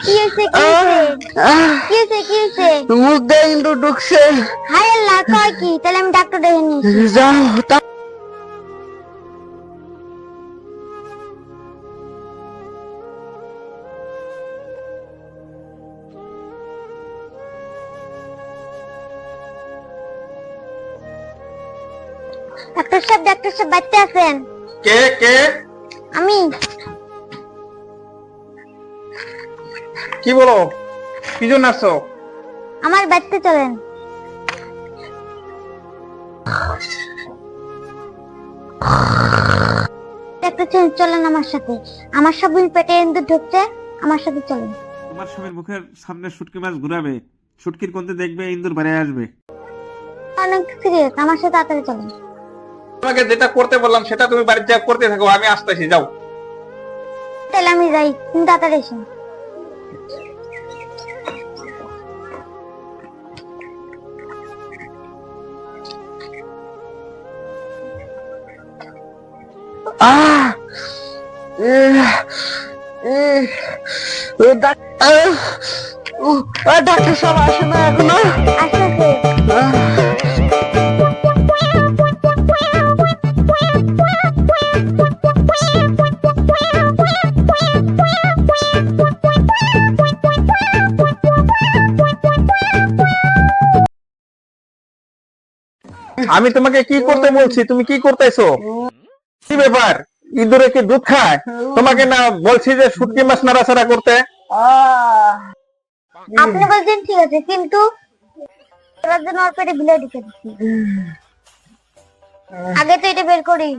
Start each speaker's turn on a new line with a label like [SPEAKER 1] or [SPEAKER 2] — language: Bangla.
[SPEAKER 1] কি হয়েছে কি হয়েছে কি হয়েছে?
[SPEAKER 2] মুখ দিয়ে ইন্দুর ঢুকছে।
[SPEAKER 1] হায় আল্লাহ, কয় কি? তাহলে আমি ডাক্তার ডেকে নিয়েছি।
[SPEAKER 2] যাও
[SPEAKER 1] ডাক্তার সাহেব বাড়িতে আছেন?
[SPEAKER 2] কে কে
[SPEAKER 1] আমি।
[SPEAKER 2] কি বলো, কি জন্য আসছো?
[SPEAKER 1] আমার বাড়িতে চলেন। ডাক্তার সাহেব চলেন আমার সাথে। আমার স্বামীর পেটে ইঁদুর ঢুকছে, আমার সাথে চলেন।
[SPEAKER 3] তোমার স্বামীর মুখের সামনে শুটকি মাছ ঘুরাবে, শুটকির কোণে দেখবে ইন্দুর বাইরে আসবে।
[SPEAKER 1] অনেক সিরিয়াস, আমার সাথে তাড়াতাড়ি চলেন।
[SPEAKER 2] তোমাকে যেটা করতে বললাম সেটা তুমি বাড়িতে যা করতে থাকো, আমি আসতেছি, যাও।
[SPEAKER 1] তাহলে আমি যাই, তুমি তাড়াতাড়ি এসেন।
[SPEAKER 2] ডাক্তার সাহেব আসে না এখনো?
[SPEAKER 1] আসতেছে।
[SPEAKER 2] আমি তোমাকে কি করতে বলছি, তুমি কি করতেছো? কি ব্যাপার, ইঁদুরে কি দুধ খায়? তোমাকে না বলছি যে শুটকি মাছ নাড়াচাড়া করতে?
[SPEAKER 1] আপনি বলছেন ঠিক আছে, কিন্তু এবার জন্য ওর পেটে বিলাই ঢুকে দিচ্ছি। আগে তো এটা বের করি।